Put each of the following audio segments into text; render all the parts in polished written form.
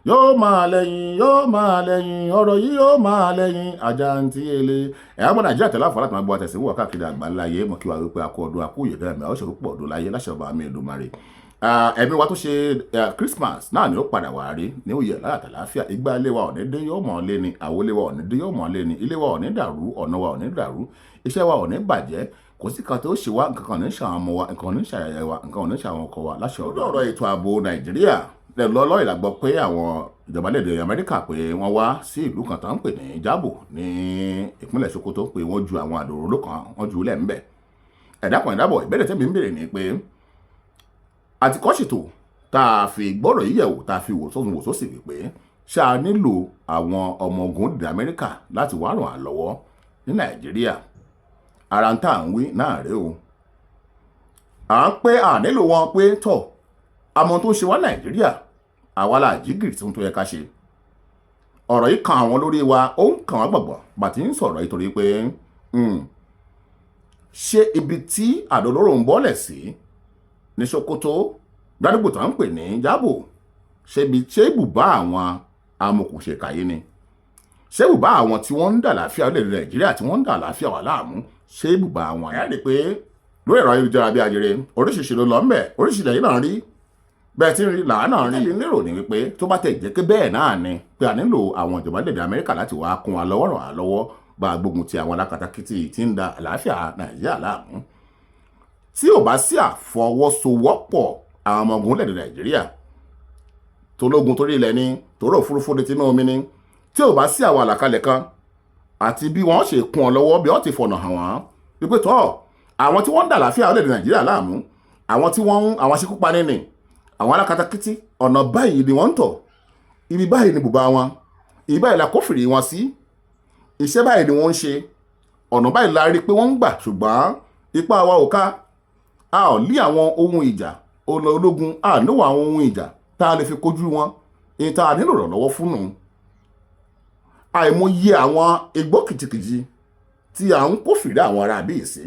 yóò máa lẹ́yìn ọ̀rọ̀ yìí yóò máa lẹ́yìn àjàǹtí ele ẹ̀yà gbọ́dọ̀ àjẹ́ àtẹ̀lá fún aláàtúmọ̀ àgbọ̀ àtẹ̀síwò káàkiri àgbáńlá ayé mọ̀ kí wàá wípé akọ ọdún akú ìyẹ̀dá ẹ̀mí àwọn òṣèlú pọ̀ ọdún láyé láṣẹ ọba àmì Èdùmàrè ẹ̀mí wa tó ṣe Christmas náà ni ó padà wà rí ní òye láàtàláfíà ìgbà ilé wa ọ̀ní dé yóò mọ̀ lé ni àwo ilé wa ọ̀ní dé yóò mọ̀ lé ni ilé wa ọ̀ní dàrú ọ̀nà wa ọ̀ní dàrú iṣẹ́ wa ọ̀ní bàjẹ́ kò sí kan tó ṣe wá nǹkan kan ní ṣàwọn ọmọ wa nǹkan ní ṣàyẹ̀yẹ wa nǹkan ní ṣàwọn ọkọ wa láṣẹ ọ̀rọ̀ ètò ààbò Nàìjíríà lọ́lọ́ ìlàgbọ́ pé àwọn ìjọba lédè Amẹ́ríkà pé wọ́n wá sí ìlú kan tó ń pè ní Jábò ní ìpínlẹ̀ Sokoto pé wọ́n ju àwọn àdó òróró kan wọ́n ju lẹ̀ ń bẹ̀. ẹ̀dákan ìdábọ̀ ìbéèrè tẹ́mi ń béèrè ni pé àtikọ́ ṣètò tá a fi gbọ́rọ̀ yìí yẹ̀wò tá a fi wò sóhun wò sósì wípé ṣá a nílò àwọn ọmọ ogun lédè Amẹ́ríkà láti wá ràn án lọ́wọ́ ní Nàìjíríà ara ń tà ń wí náà rèé o à ń pé à nílò wọn pé tọ̀ àmọ́ tó ń ṣe wá Nàìjíríà àwa la jígìrì tí wọ́n tó yẹ ká ṣe ọ̀rọ̀ yìí kan àwọn lórí wa ó ń kàn wá gbọ̀gbọ̀ bàtí ń sọ̀rọ̀ yìí torí pé ṣé ibi tí àdó olóró ń bọ́lẹ̀ sí ní Sokoto gbádùgbò tó ń pè ní Jábò ṣé ibùbá àwọn amòkùnṣèkà yìí ni ṣé ibùbá àwọn tí wọ́n ń dà láàfíà orílẹ̀-èdè Nàìjíríà tí wọ́n ń dà láàfíà wà láàmú ṣé ibùbá àwọn ẹ̀yà rí pé lórí ẹ̀rọ ayélujára bí ajere oríṣiríṣi ló lọ ń bẹ̀ oríṣiríṣi yìí náà rí bẹ́ẹ̀ tí ń rí làánà rí lérò ní wípé tó bá tẹ̀ jẹ́ pé bẹ́ẹ̀ náà ni pé a nílò àwọn ìjọba lédè Amẹ́ríkà láti wá kún wa lọ́wọ́ ràn án lọ́wọ́ bá gbógun ti àwọn alákatakítí tí ń da àlàáfíà Nàìjíríà láàmú tí ò bá sí àfọwọ́sowọ́pọ̀ àwọn ọmọ ogun lédè Nàìjíríà tó lógun torí ilẹ̀ ni tòró òfurufú ní tinú omi ni tí ò bá sí àwọn àlàkalẹ̀ kan àti bí wọ́n ṣe kún ọ lọ́wọ́ bí wọ́n ti fọ̀nà hàn wọ́n wípé tọ́ àwọn tí wọ́n ń dà àlàáfíà lédè Nàìjíríà láàmú àwọn tí wọ́n àwọn aṣekúpani ni àwọn alákatakítí ọ̀nà báyìí ni wọ́n ń tọ̀ ibi báyìí ni bùbá wọn ibi báyìí la kófìrí wọn sí iṣẹ́ báyìí ni wọ́n ń ṣe ọ̀nà báyìí la rí pé wọ́n ń gbà ṣùgbọ́n ipá wa ò ká a ò lé àwọn ohun ìjà ológun a níwò àwọn ohun ìjà tá a lè fi kojú wọn èyí tá a nílò ìrànlọ́wọ́ fún nù àìmọye àwọn igbó kìtìkìtì tí à ń kófìrí àwọn ará bíi sí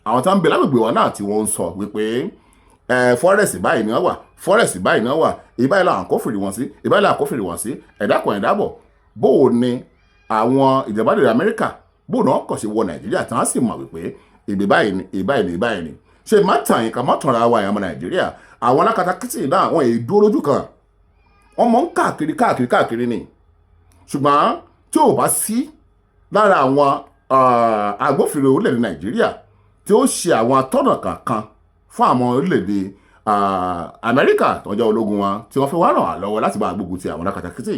àwọn tá ń bẹ lágbègbè wa náà tí wọ́n ń sọ wípé fọ́rẹ́sì báyìí ni wọ́n wà fọ́rẹ́sì báyìí ni wọ́n wà ìbáyìí làwọn kófìrí wọn sí ìbáyìí làwọn kófìrí wọn sí ẹ̀dákan ẹ̀dábọ̀ bó o ní àwọn ìjọba ilẹ̀ Amẹ́ríkà bó o náà kọ̀ sí wọ Nàìjíríà tí wọ́n sì mọ̀ wípé ìbí báyìí ni ìbáyìí ni ìbáyìí ni ṣe má tàn yín ká má tàn ra wa ìyàmọ̀ Nàìjíríà àwọn alákatakítí náà wọ́n èyí dúró lójú kan wọ́n mọ̀ ń káàkiri ni ṣùgbọ́n tí ò bá sí lára àwọn agbófinró orílẹ̀-èdè Nàìjíríà tí ó ṣe àwọn atọ́nà kankan fún àwọn orílẹ̀-èdè Amẹ́ríkà tọ́jọ́ ológun wọn tí wọ́n fi wá ràn án lọ́wọ́ láti bá gbógun ti àwọn alákatakítí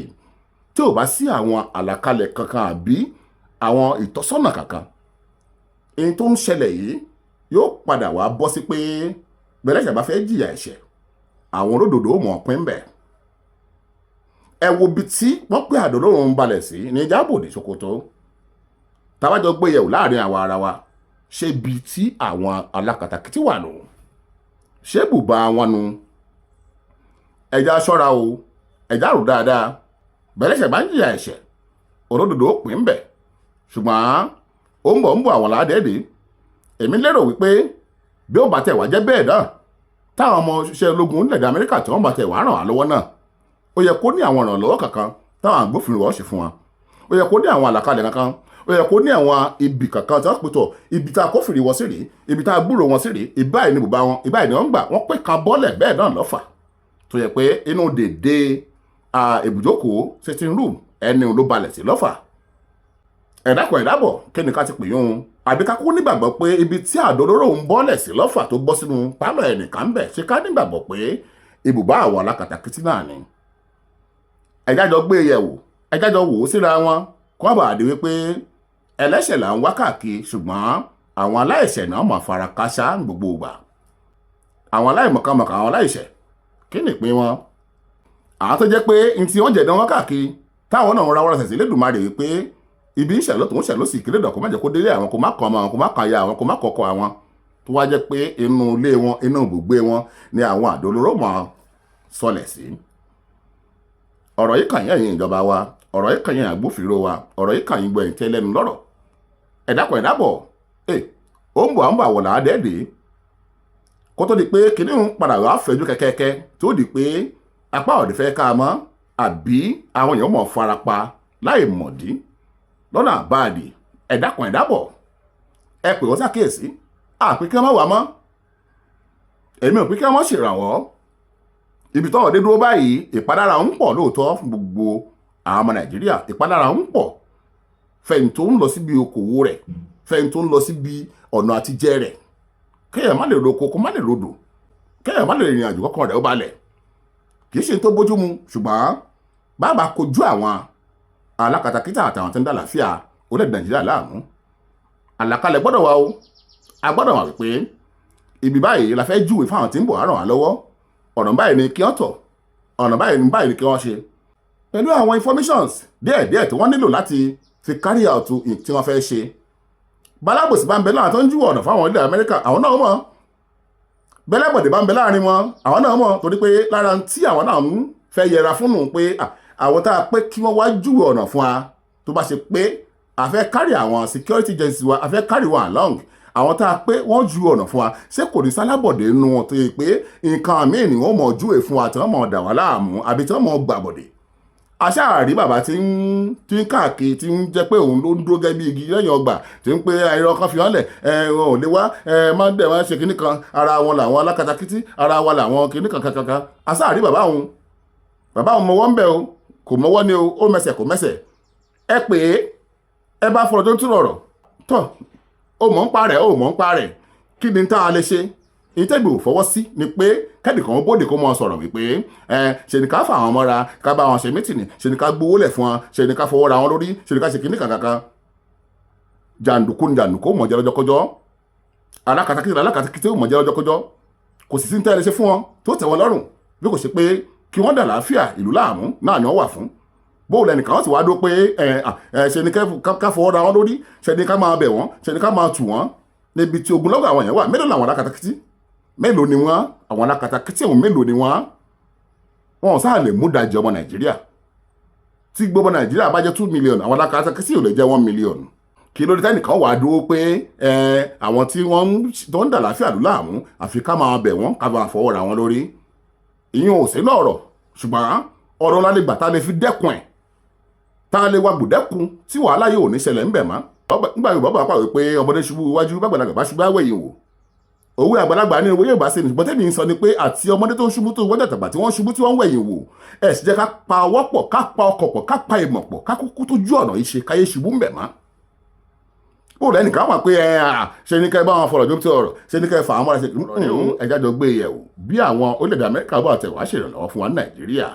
tí ò bá sí àwọn àlàkalẹ̀ kankan àbí àwọn ìtọ́sọ́nà kankan èyí tó ń ṣẹlẹ̀ yìí yóò padà wá bọ́ sí pé gbẹlẹ́sẹ̀ bá fẹ́ jìyà ẹ̀ṣẹ̀ àwọn olódodo mọ̀ pín bẹ̀ ẹ wo bí tí wọ́n pé àdó olóró ń balẹ̀ sí ní Jábò ní Sokoto tàbájọ gbé yẹ̀wò láàrin àwa ara wa ṣé bí tí àwọn alákatakítí wà nù ṣé bùbá wọn nu ẹja ṣọ́ra o ẹja rò dáadáa bẹ̀rẹ̀ṣẹ̀ bá ń jìyà ẹ̀ṣẹ̀ olódodo pín bẹ̀ ṣùgbọ́n ó ń bọ̀ àwọn ládẹ́ẹ̀dẹ́ èmi lérò wípé bí ó bá tẹ̀ wá jẹ́ bẹ́ẹ̀ náà táwọn ọmọ òṣìṣẹ́ ológun nílẹ̀ Amẹ́ríkà tí wọ́n bá tẹ̀ wá ràn án lọ́wọ́ náà ó yẹ kó ní àwọn ìrànlọ́wọ́ kankan táwọn agbófinró wọ́n ṣe fún wọn ó yẹ kó ní àwọn àlàkalẹ̀ kankan ó yẹ kó ní àwọn ibì kankan tí wọ́n pètò ibi tá a kófìrí wọn sí rèé ibi tá a gbúrò wọn sí rèé ìbáyìí ni bùbá wọn ìbáyìí ni wọ́n gbà wọ́n pé kan bọ́lẹ̀ bẹ́ẹ̀ náà lọ́fà tó yẹ pé inú dèdè ibùjókòó sitting room ẹni ló balẹ̀ sí lọ́fà ẹ̀dákan ẹ̀dábọ̀ kẹ́ni ká ti pè yún àbí ká kú nígbàgbọ́ pé ibi tí àdó olóró ń bọ́lẹ̀ sí lọ́fà tó bọ́ sínú pálọ̀ ẹnìkan ń bẹ̀ ṣe ká nígbàgbọ́ pé ibùbá àwọn alákatakítí náà ni ẹjájọ gbé yẹ̀wò ẹjájọ wò ó síra wọn kó bá dé wípé ẹlẹ́ṣẹ̀ là ń wá káàkiri ṣùgbọ́n àwọn aláìṣẹ̀ náà mọ̀ fara káṣá gbogbo ìgbà àwọn aláìmọ̀kànmọ̀kà àwọn aláìṣẹ̀ kí ni ìpín wọn àwọn tó jẹ́ pé n tí wọ́n jẹ̀dán wọn káàkiri táwọn náà ń ra wọ́n ṣẹ̀ṣẹ̀ lẹ́dùnmáre wípé ibi ń ṣẹ̀lọ́ tó ń ṣẹ̀lọ́ sí ìkílẹ̀ dọ̀kọ́ má jẹ́ kó délé àwọn kó má kọ́ ọmọ àwọn kó má kọ́ aya àwọn kó má kọ́kọ́ àwọn tó wá jẹ́ pé inú ilé wọn inú ibùgbé wọn ni àwọn àdó olóró mọ̀ sọlẹ̀ sí ọ̀rọ̀ yìí kàn yín ìjọba wa ọ̀rọ̀ yìí kàn yín agbófinró wa ọ̀rọ̀ yìí kàn yín gbọ́ ẹ̀yìn tẹ́lẹ́nu lọ́rọ̀ ẹ̀dákan ẹ̀dábọ̀ ó ń bọ̀ àwọ̀là àdẹ́ẹ̀dẹ́ kó tó di pé kìnìún padà wá fẹ̀jú kẹ́kẹ́kẹ́ tó di pé apá ọ̀dẹ̀ fẹ́ ká mọ́ àbí àwọn èèyàn mọ̀ farapa láì mọ̀dí lọ́nà àbáàdì ẹ dákun ẹ dábọ̀ ẹ pè wọ́n ṣàkíyèsí àpé kí wọ́n má wà mọ́ èmi ò pé kí wọ́n má ṣèrànwọ́ ibi tọ́rọ̀ dé dúró báyìí ìpalára ń pọ̀ lóòótọ́ fún gbogbo àwọn ọmọ Nàìjíríà ìpalára ń pọ̀ fẹ́ni tó ń lọ síbi okòwò rẹ̀ fẹ́ni tó ń lọ síbi ọ̀nà àtijẹ rẹ̀ kéèyàn má lè roko kó má lè rodò kéèyàn má lè rìnrìn àjò kọ́kàn rẹ̀ ó balẹ̀ kì í ṣe tó bójú mu ṣùgbọ́n bàbá kojú àwọn alákatakítà àtàwọn tó ń dá àlàáfíà orílẹ̀-èdè Nàìjíríà láàmú àlàkalẹ̀ gbọ́dọ̀ wà o a gbọ́dọ̀ wà wípé ibi báyìí la fẹ́ júwe fáwọn tí ń bọ̀ á ràn wá lọ́wọ́ ọ̀nà báyìí ni kí wọ́n tọ̀ ọ̀nà báyìí ni kí wọ́n ṣe pẹ̀lú àwọn informations díẹ̀díẹ̀ tí wọ́n nílò láti fi carry out tí wọ́n fẹ́ ṣe balábòsí bá ń bẹ láwọn tó ń júwe ọ̀nà fáwọn ilẹ̀ Amẹ́ríkà àwọn náà mọ̀ bẹ́lẹ́bọ̀dé bá ń bẹ láàrin wọn àwọn náà mọ̀ torí pé lára tí àwọn náà ń fẹ́ yẹra fún nù pé àwọn tá a pé kí wọ́n wá júwe ọ̀nà fún wa tó bá ṣe pé a fẹ́ carry àwọn security agencies wa a fẹ́ carry wọn along àwọn tá a pé wọ́n ju ọ̀nà fún wa ṣé kò ní sálábọ̀dé nínú wọn tó yẹ pé nǹkan míì ni wọ́n mọ̀ júwe fún wa tí wọ́n mọ̀ dà wá láàmú àbí tí wọ́n mọ̀ gbàbọ̀dé aṣáàrí bàbá tí ń káàkiri tí ń jẹ́ pé òun ló ń dúró gẹ́gẹ́ bí igi lẹ́yìn ọgbà tí ń pé ẹ̀rọ kan fi hàn lẹ̀ wọn ò lè wá máa ń dẹ̀ wá ṣe kinní kan ara wọn làwọn alákatakítí ara wọn làwọn kinní kan kankan aṣáàrí bàbá òun mọwọ́ ń bẹ̀ o kò mọwọ́ ni o ó mẹsẹ̀ kò mẹsẹ̀ ẹ pé ẹ bá fọ̀rọ̀ tó ń túrọ̀ ọ̀rọ̀ tọ́ ó mọ̀ ń pa rẹ̀ kí ni tá a lè ṣe ìtẹ́gbẹ̀ ò fọwọ́ sí ni pé kẹ́nìkan bóde kó mọ sọ̀rọ̀ wípé ṣe ni ká fà wọn mọ́ra ká bá wọn ṣe mítìnì ṣe ni ká gbowó lẹ̀ fún wọn ṣe ni ká fọwọ́ ra wọn lórí ṣe ni ká ṣe kíní kankan jàǹdùkú ni jàǹdùkú mọ̀ jẹ́ lọ́jọ́kọ́jọ́ alákatakítí mọ̀ jẹ́ lọ́jọ́kọ́jọ́ kò sì sí ní tẹ́lẹ̀ ṣe fún wọn tó tẹ́ wọn lọ́rùn bí kò ṣe pé kí wọ́n dà láàfíà ìlú láàmú náà ni wọ́n wà fún bóòlù ẹnìkan wọ́n ti wá dó pé ṣe ni ká fọwọ́ ra wọn lórí ṣe ni ká máa bẹ̀ wọ́n ṣe ni ká máa tù wọ́n níbi tí ogunlọ́gọ̀ àwọn yẹn wà mélòó làwọn alákatakítí mélòó ni wọ́n àwọn alákatakítí ọ̀hún mélòó ni wọ́n wọn sáà lè mú dajì ọmọ Nàìjíríà tí gbogbo Nàìjíríà bá jẹ́ 2 million àwọn alákatakítí ò lè jẹ́ 1 million kí ló dé tẹ́nìkan wà á dúró pé àwọn tí wọ́n tó ń dà láfíà lù láàmú àfi ká máa bẹ̀ wọ́n ká máa fọwọ́ ra wọn lórí ìyẹn ò sí lọ́rọ̀ ṣùgbọ́n ọ̀rọ̀ ńlá lè gbà tá a lè fi dẹ́kun ẹ̀ tá a lè wá gbòdẹ́kun tí wàhálà yóò ní ṣẹlẹ̀ ńbẹ̀ mọ́ nígbà yóò bàbá pàwé pé ọmọdé ṣubú iwájú bàgbàlagbà bá ṣubú àwẹ̀yìn wò òwe àgbàlagbà ní owó yóò bá ṣe ní ṣùgbọ́n tẹ́mi ń sọ ni pé àti ọmọdé tó ń ṣubú tó wọ́n dàtàgbà tí wọ́n ṣubú tí wọ́n ń wẹ̀yìn wò ẹ̀ sì jẹ́ ká pa ọwọ́ pọ̀ ká pa ọkọ̀ pọ̀ ká pa ìmọ̀ pọ̀ ká kúkú tó ju ọ̀nà yìí ṣe káyé ṣubú ńbẹ̀ mọ́ ó lẹ́nu ká wà pé ṣe ní ká bá wọn fọ̀rọ̀ jókòó ọ̀rọ̀ ṣe ní ká fà á mọ́ra ṣe ẹja jọ gbé yẹ̀wò bí àwọn orílẹ̀-èdè Amẹ́ríkà bá tẹ̀ wá ṣèrànlọ́wọ́ fún wa ní Nàìjíríà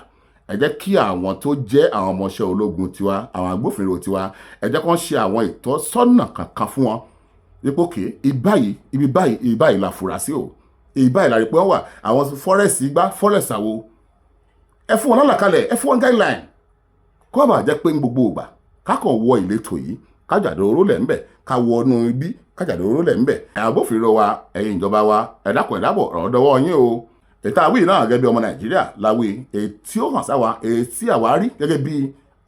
ẹ jẹ́ kí àwọn tó jẹ́ àwọn ọmọọṣẹ́ ológun tiwa àwọn agbófinró tiwa ẹ jẹ́ kán ṣe àwọn ìtọ́sọ́nà kankan fún wọn wípé òkè ibi báyìí la fura sí o ibi báyìí la rí pé wọ́n wà àwọn fọ́rẹ́sì igbá fọ́rẹ́sì àwo ẹ fún wọn lọ́làkalẹ̀ ẹ fún wọn guideline kó bá jẹ́ pé ń gbogbo ìgbà kákan wọ ìletò yìí kájàdó oró lẹ̀ ń bẹ̀ ká wọnú ibi kájàdó oró lẹ̀ ń bẹ̀ agbófinró wa ẹ̀yin ìjọba wa ẹ dákun ẹ dábọ̀ ọ̀rọ̀ dọwọ́ yín o ètò àwí náà gẹ́gẹ́ bí ọmọ Nàìjíríà láwí ètí ó hàn sáwa ètí àwa rí gẹ́gẹ́ bí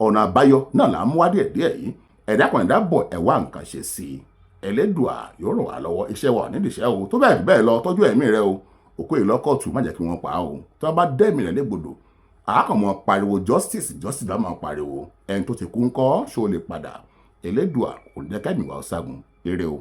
ọ̀nà àbáyọ náà là ń mú wá díẹ̀ yìí ẹ dákun ẹ dábọ̀ ẹ wá nǹkan ṣe sí i Ẹlẹ́dùà yóò ràn wá lọ́wọ́ iṣẹ́ wa nídìí iṣẹ́ o tó bẹ́ẹ̀ lọ tọ́jú ẹ̀mí rẹ o òkú ìlọ́kọ̀tù má jẹ́ kí wọ́n pa á o tí wọ́n bá dẹ́mi rẹ̀ légbodò àákànmọ́ pariwo justice bá máa pariwo ẹni tó ti kú ńkọ́ ṣó lè padà Ẹlẹ́dùà kò ní jẹ́ kẹ́mi wá ó ságun eré o.